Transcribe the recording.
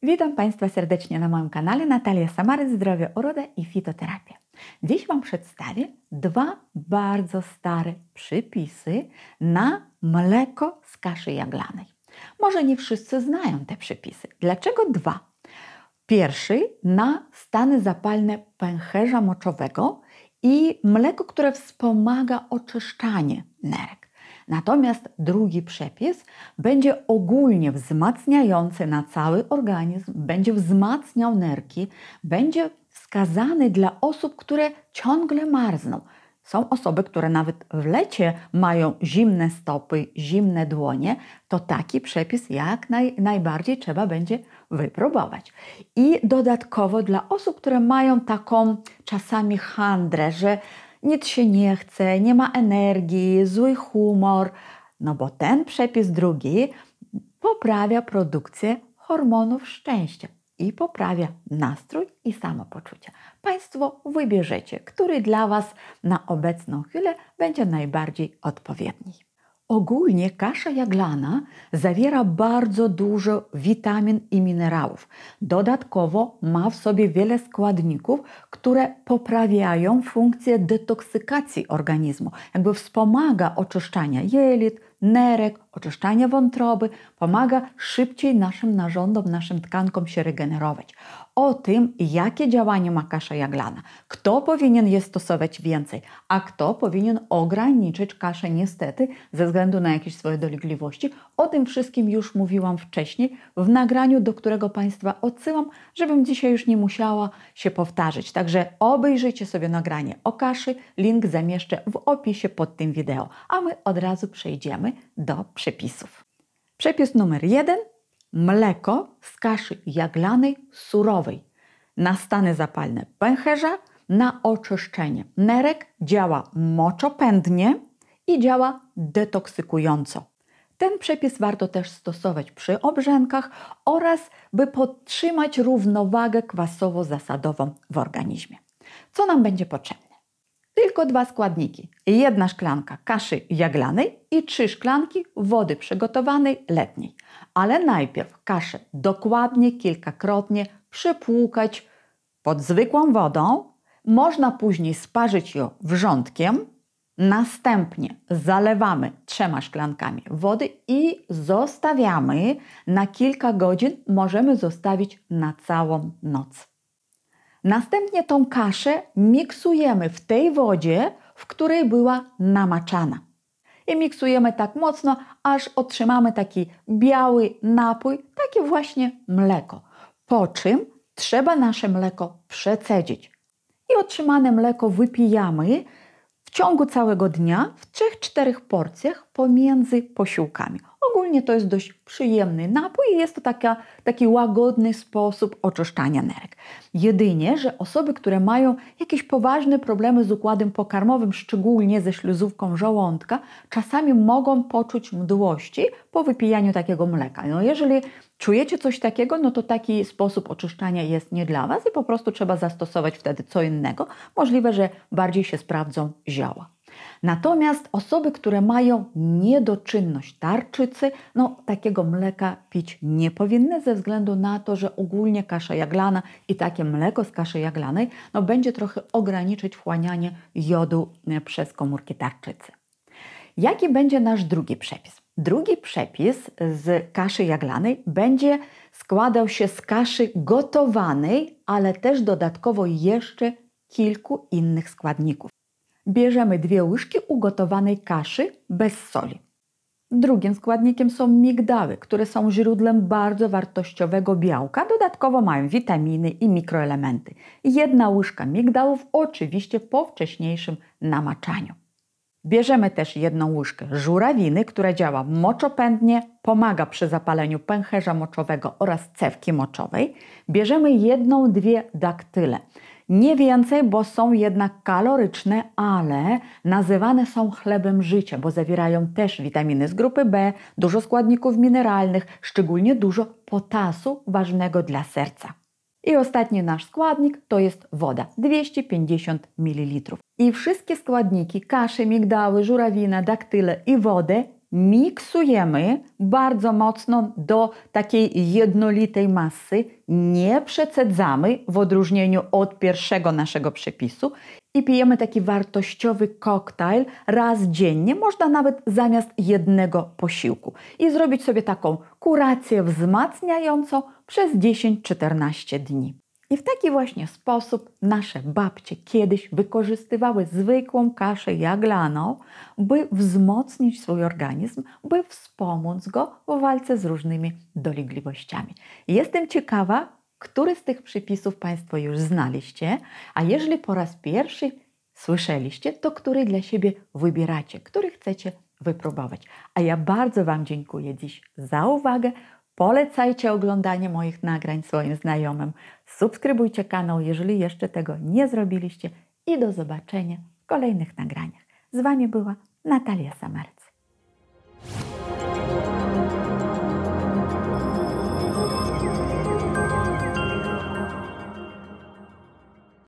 Witam Państwa serdecznie na moim kanale Natalia Samary, Zdrowie, Uroda i Fitoterapia. Dziś Wam przedstawię dwa bardzo stare przepisy na mleko z kaszy jaglanej. Może nie wszyscy znają te przepisy. Dlaczego dwa? Pierwszy na stany zapalne pęcherza moczowego i mleko, które wspomaga oczyszczanie nerek. Natomiast drugi przepis będzie ogólnie wzmacniający na cały organizm, będzie wzmacniał nerki, będzie wskazany dla osób, które ciągle marzną. Są osoby, które nawet w lecie mają zimne stopy, zimne dłonie, to taki przepis jak najbardziej trzeba będzie wypróbować. I dodatkowo dla osób, które mają taką czasami handrę, że nic się nie chce, nie ma energii, zły humor, no bo ten przepis drugi poprawia produkcję hormonów szczęścia i poprawia nastrój i samopoczucie. Państwo wybierzecie, który dla Was na obecną chwilę będzie najbardziej odpowiedni. Ogólnie kasza jaglana zawiera bardzo dużo witamin i minerałów. Dodatkowo ma w sobie wiele składników, które poprawiają funkcję detoksykacji organizmu. Jakby wspomaga oczyszczania jelit, nerek, oczyszczania wątroby, pomaga szybciej naszym narządom, naszym tkankom się regenerować. O tym, jakie działanie ma kasza jaglana, kto powinien je stosować więcej, a kto powinien ograniczyć kaszę niestety ze względu na jakieś swoje dolegliwości. O tym wszystkim już mówiłam wcześniej w nagraniu, do którego Państwa odsyłam, żebym dzisiaj już nie musiała się powtarzać. Także obejrzyjcie sobie nagranie o kaszy, link zamieszczę w opisie pod tym wideo, a my od razu przejdziemy do przepisów. Przepis numer 1. Mleko z kaszy jaglanej surowej na stany zapalne pęcherza, na oczyszczenie nerek, działa moczopędnie i działa detoksykująco. Ten przepis warto też stosować przy obrzękach oraz by podtrzymać równowagę kwasowo-zasadową w organizmie. Co nam będzie potrzebne? Tylko 2 składniki. 1 szklanka kaszy jaglanej i 3 szklanki wody przygotowanej letniej. Ale najpierw kaszę dokładnie, kilkakrotnie przepłukać pod zwykłą wodą. Można później sparzyć ją wrzątkiem. Następnie zalewamy 3 szklankami wody i zostawiamy na kilka godzin. Możemy zostawić na całą noc. Następnie tą kaszę miksujemy w tej wodzie, w której była namaczana. I miksujemy tak mocno, aż otrzymamy taki biały napój, takie właśnie mleko. Po czym trzeba nasze mleko przecedzić. I otrzymane mleko wypijamy w ciągu całego dnia w 3-4 porcjach pomiędzy posiłkami. Ogólnie to jest dość przyjemny napój i jest to taki łagodny sposób oczyszczania nerek. Jedynie, że osoby, które mają jakieś poważne problemy z układem pokarmowym, szczególnie ze śluzówką żołądka, czasami mogą poczuć mdłości po wypijaniu takiego mleka. No jeżeli czujecie coś takiego, no to taki sposób oczyszczania jest nie dla Was i po prostu trzeba zastosować wtedy co innego. Możliwe, że bardziej się sprawdzą zioła. Natomiast osoby, które mają niedoczynność tarczycy, no takiego mleka pić nie powinny ze względu na to, że ogólnie kasza jaglana i takie mleko z kaszy jaglanej no będzie trochę ograniczyć wchłanianie jodu przez komórki tarczycy. Jaki będzie nasz drugi przepis? Drugi przepis z kaszy jaglanej będzie składał się z kaszy gotowanej, ale też dodatkowo jeszcze kilku innych składników. Bierzemy 2 łyżki ugotowanej kaszy bez soli. Drugim składnikiem są migdały, które są źródłem bardzo wartościowego białka. Dodatkowo mają witaminy i mikroelementy. 1 łyżka migdałów, oczywiście po wcześniejszym namaczaniu. Bierzemy też 1 łyżkę żurawiny, która działa moczopędnie, pomaga przy zapaleniu pęcherza moczowego oraz cewki moczowej. Bierzemy 1-2 daktyle. Nie więcej, bo są jednak kaloryczne, ale nazywane są chlebem życia, bo zawierają też witaminy z grupy B, dużo składników mineralnych, szczególnie dużo potasu ważnego dla serca. I ostatni nasz składnik to jest woda, 250 ml. I wszystkie składniki, kaszę, migdały, żurawinę, daktyle i wodę miksujemy bardzo mocno do takiej jednolitej masy, nie przecedzamy w odróżnieniu od pierwszego naszego przepisu i pijemy taki wartościowy koktajl raz dziennie, można nawet zamiast jednego posiłku. I zrobić sobie taką kurację wzmacniającą przez 10-14 dni. I w taki właśnie sposób nasze babcie kiedyś wykorzystywały zwykłą kaszę jaglaną, by wzmocnić swój organizm, by wspomóc go w walce z różnymi dolegliwościami. Jestem ciekawa, który z tych przepisów Państwo już znaliście, a jeżeli po raz pierwszy słyszeliście, to który dla siebie wybieracie, który chcecie wypróbować. A ja bardzo Wam dziękuję dziś za uwagę. Polecajcie oglądanie moich nagrań swoim znajomym. Subskrybujcie kanał, jeżeli jeszcze tego nie zrobiliście. I do zobaczenia w kolejnych nagraniach. Z Wami była Natalia Samar.